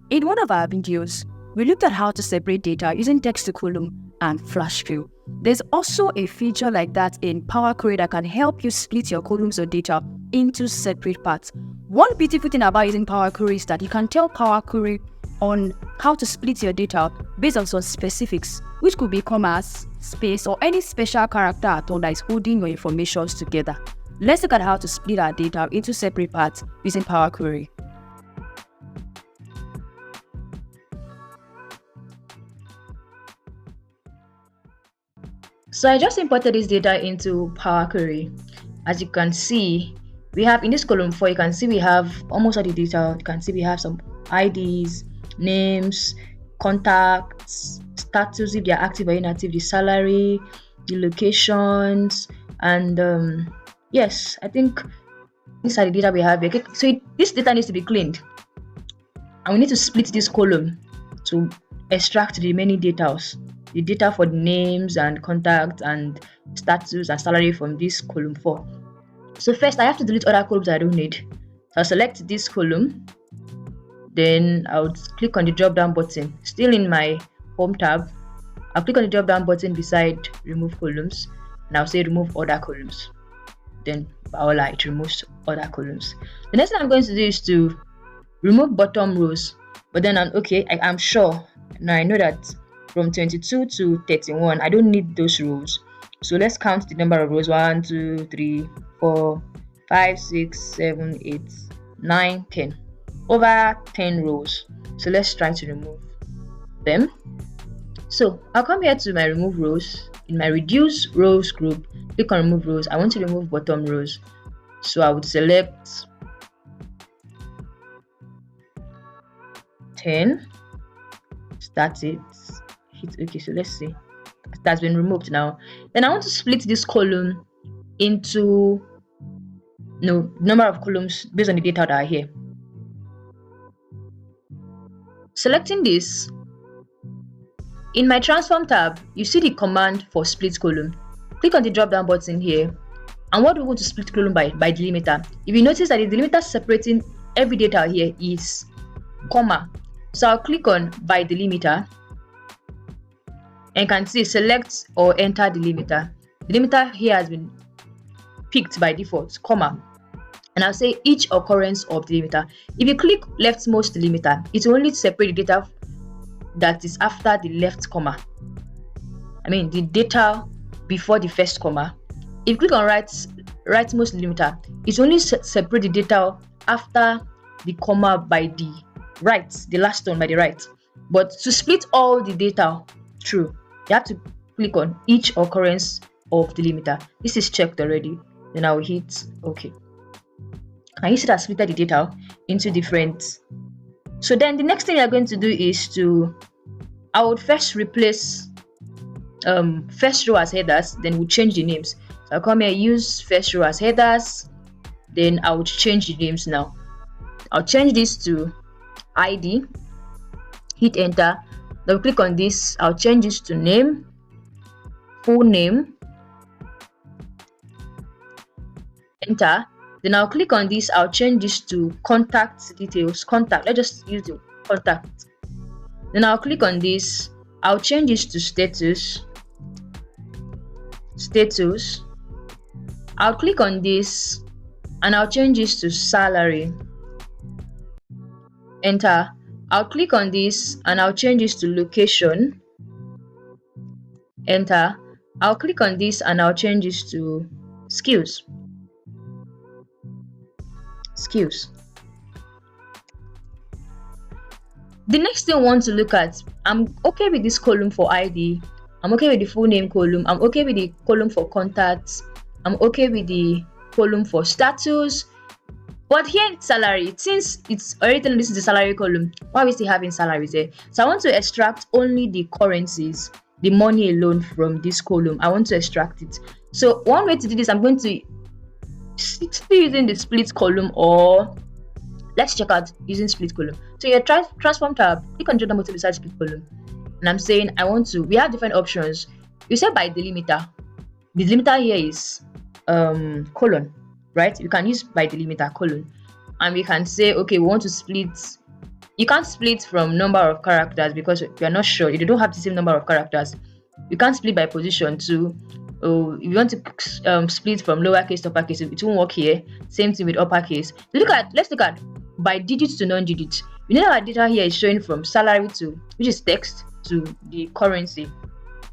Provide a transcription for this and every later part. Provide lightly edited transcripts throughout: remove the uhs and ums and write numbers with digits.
In one of our videos, we looked at how to separate data using text to column and flash fill. There's also a feature like that in Power Query that can help you split your columns of data into separate parts. One beautiful thing about using Power Query is that you can tell Power Query on how to split your data based on some specifics, which could be commas, space, or any special character at all that is holding your information together. Let's look at how to split our data into separate parts using Power Query. So I just imported this data into Power Query. As you can see, we have in this column 4, you can see we have almost all the data. You can see we have some IDs, names, contacts, status if they are active or inactive, the salary, the locations, and yes, I think these are the data we have here. So this data needs to be cleaned, and we need to split this column to extract the remaining data, the data for the names and contacts and status and salary from this column 4. So first I have to delete other columns I don't need. So I'll select this column, then I'll click on the drop down button, still in my home tab. I'll click on the drop down button beside remove columns, and I'll say remove other columns. Then voila, it removes other columns. The next thing I'm going to do is to remove bottom rows, but then I'm sure now I know that from 22 to 31 I don't need those rows. So let's count the number of rows: 1, 2, 3, 4, 5, 6, 7, 8, 9, 10. Over 10 rows. So let's try to remove them. So I'll come here to my remove rows. In my reduce rows group, click on remove rows. I want to remove bottom rows. So I would select 10. That's it. Hit OK. So let's see. That's been removed now. Then I want to split this column into number of columns based on the data that are here. Selecting this, in my transform tab, you see the command for split column. Click on the drop down button here, and what we want to split column by delimiter. If you notice that the delimiter separating every data here is comma, so I'll click on by delimiter, and you can see select or enter delimiter. Delimiter here has been picked by default, comma, and I'll say each occurrence of delimiter. If you click leftmost delimiter, it will only separate the data that is after the left comma. I mean the data before the first comma. If you click on rightmost delimiter, it only separate the data after the comma by the right, the last one by the right. But to split all the data through, you have to click on each occurrence of delimiter. This is checked already. Then I will hit OK. And you see that split the data into different. So then the next thing you're going to do is I would first replace first row as headers, then we'll change the names. So I'll come here, use first row as headers, then I would change the names now. I'll change this to ID, hit enter. Then click on this, I'll change this to name, full name, enter. Then I'll click on this, I'll change this to contact details, contact. Let's just use the contact. Then I'll click on this, I'll change this to status. I'll click on this and I'll change this to salary. Enter. I'll click on this and I'll change this to location. Enter. I'll click on this and I'll change this to skills. The next thing I want to look at, I'm okay with this column for ID, I'm okay with the full name column, I'm okay with the column for contacts, I'm okay with the column for status. But here in salary, since it's already telling this is the salary column, why are we still having salaries there? So I want to extract only the currencies, the money alone from this column. I want to extract it. So one way to do this, I'm going to still using the split column, or let's check out using split column. So your transform tab, click on drop down button beside split column, and I'm saying I want to. We have different options. You say by delimiter. The delimiter here is colon, right? You can use by delimiter colon, and we can say okay, we want to split You can't split from number of characters because you are not sure. You don't have the same number of characters. You can't split by position too. Oh, if you want to split from lowercase to uppercase, it won't work here. Same thing with uppercase. Let's look at by digits to non-digits. You know our data here is showing from salary to, which is text, to the currency.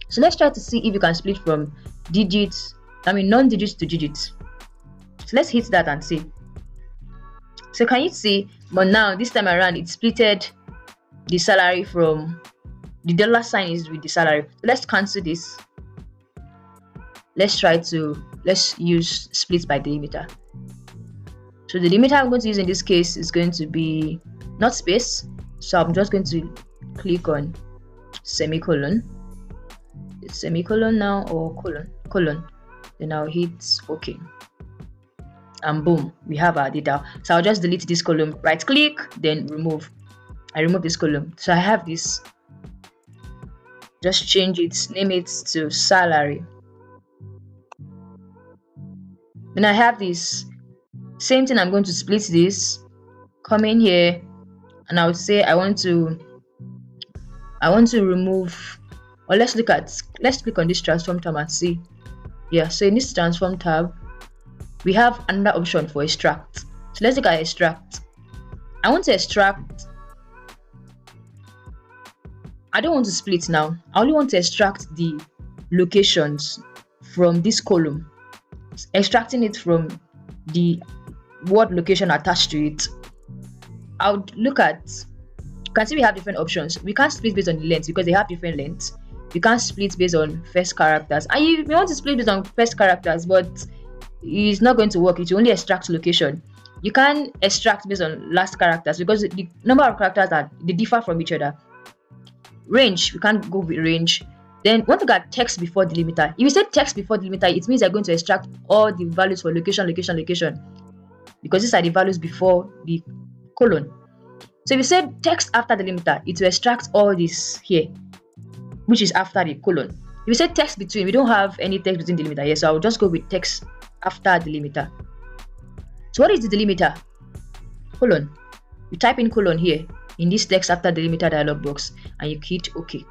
So let's try to see if you can split from digits, non-digits to digits. So let's hit that and see. So can you see? But now this time around, it splitted the salary from the dollar sign is with the salary. So let's cancel this. Let's use split by delimiter. So the delimiter I'm going to use in this case is going to be not space. So I'm just going to click on semicolon. It's semicolon now, or colon. Then I'll hit OK. And boom, we have our data. So I'll just delete this column, right click, then remove. I remove this column. So I have this. Just change it, name it to salary. Then I have this. Same thing, I'm going to split this. Come in here, and I would say I want to remove, or let's click on this transform tab and see. Yeah, so in this transform tab, we have another option for extract. So let's look at extract. I want to extract. I don't want to split now. I only want to extract the locations from this column. Extracting it from the word location attached to it. I would look at, you can see we have different options. We can't split based on the length because they have different lengths. We can't split based on first characters. And you may want to split based on first characters, but it's not going to work. It will only extract location. You can extract based on last characters because the number of characters they differ from each other. Range, we can't go with range. Then want to get text before delimiter. If you say text before delimiter, it means you're going to extract all the values for location, because these are the values before the colon. So if you say text after delimiter, it will extract all this here, which is after the colon. If you say text between, we don't have any text between delimiter here, so I'll just go with text after delimiter. So what is the delimiter? Colon. You type in colon here in this text after delimiter dialog box, and you hit OK.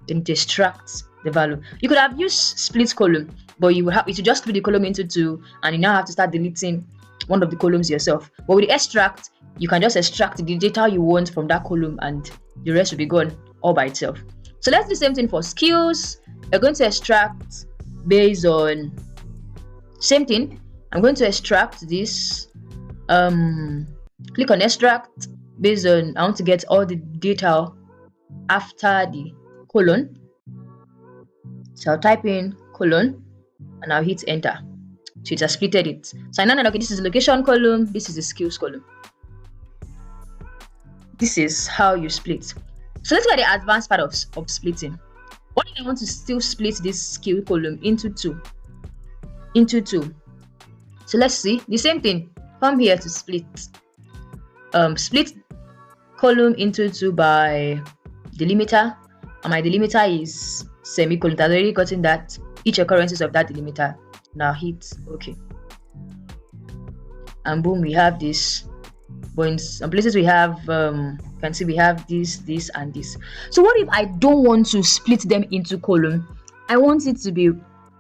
Then it extracts the value. You could have used split column, but you would just split the column into two, and you now have to start deleting one of the columns yourself. But with the extract, you can just extract the data you want from that column, and the rest will be gone all by itself. So let's do the same thing for skills. We're going to extract based on same thing. I'm going to extract this. Click on extract based on, I want to get all the data after the colon. So I'll type in colon and I'll hit enter. So it has splitted it. So I know that, okay, this is the location column, this is the skills column. This is how you split. So let's look at the advanced part of splitting. What if I want to still split this skill column into two? So let's see the same thing. Come here to split. Split column into two by delimiter, and my delimiter is semicolon. I've already gotten that, each occurrences of that delimiter. Now hit OK, and boom, we have this. But in some places we have, you can see we have this, and this. So what if I don't want to split them into column? I want it to be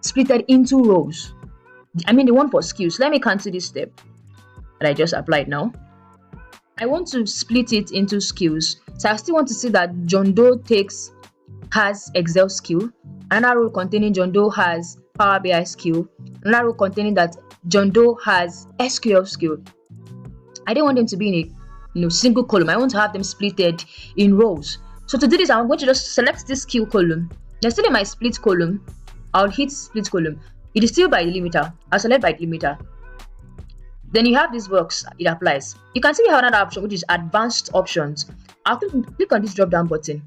splitted into rows. I mean the one for skills. Let me cancel this step that I just applied now. I want to split it into skills. So I still want to see that John Doe has Excel skill. Another row containing John Doe has Power BI skill. Another row containing that John Doe has SQL skill. I don't want them to be in a single column. I want to have them splitted in rows. So to do this, I'm going to just select this skill column. Then still in my split column, I'll hit split column. It is still by delimiter. I'll select by delimiter. Then you have this box, it applies. You can see we have another option, which is advanced options. I'll click on this drop down button.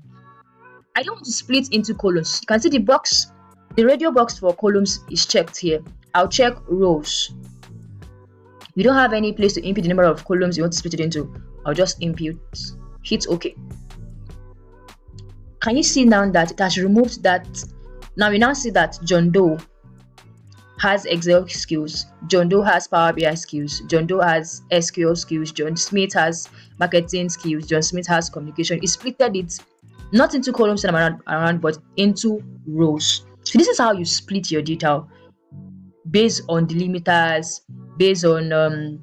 I don't want to split into columns. You can see the box, the radio box for columns is checked here. I'll check rows. You don't have any place to input the number of columns you want to split it into. I'll just input, hit OK. Can you see now that it has removed that? Now we now see that John Doe has Excel skills, John Doe has Power BI skills, John Doe has SQL skills, John Smith has marketing skills, John Smith has communication. He splitted it not into columns and around, but into rows. So this is how you split your data based on delimiters, based on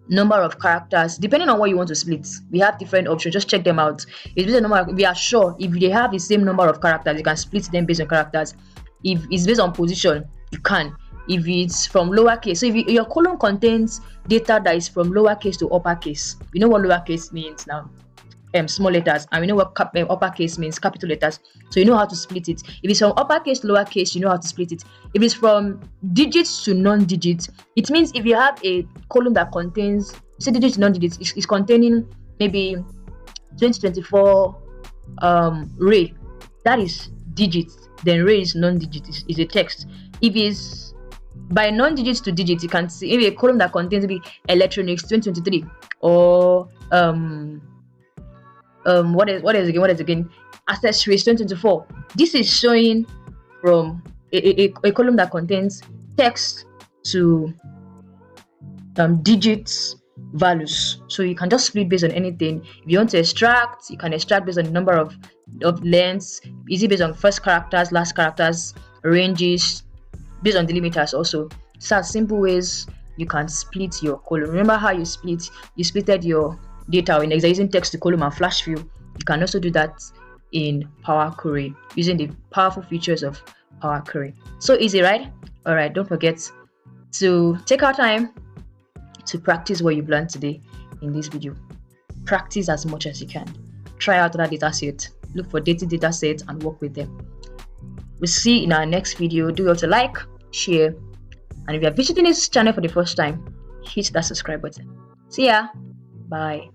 number of characters, depending on what you want to split. We have different options. Just check them out. It's based on number. We are sure if they have the same number of characters, you can split them based on characters. If it's based on position, you can. If it's from lowercase, so if your column contains data that is from lowercase to uppercase, you know what lowercase means now. Small letters, and we know what uppercase means, capital letters. So you know how to split it. If it's from uppercase to lowercase, you know how to split it. If it's from digits to non-digits, it means if you have a column that contains, say, digits to non-digits, is containing maybe 2024 ray, that is digits. Then ray is non-digit, is a text. If it's by non-digits to digits, you can see maybe a column that contains maybe electronics 2023 or what is again accessories 2024. This is showing from a column that contains text to digits values. So you can just split based on anything. If you want to extract, you can extract based on the number of lengths. Is it based on first characters, last characters, ranges, based on delimiters also. So simple ways you can split your column. Remember how you splitted your data in Excel using text to column and flash fill. You can also do that in Power Query using the powerful features of Power Query. So easy, right? All right, don't forget to take our time to practice what you've learned today in this video. Practice as much as you can. Try out other data sets. Look for dated data sets and work with them. We'll see in our next video. Do well to like, share, and if you are visiting this channel for the first time, hit that subscribe button. See ya. Bye.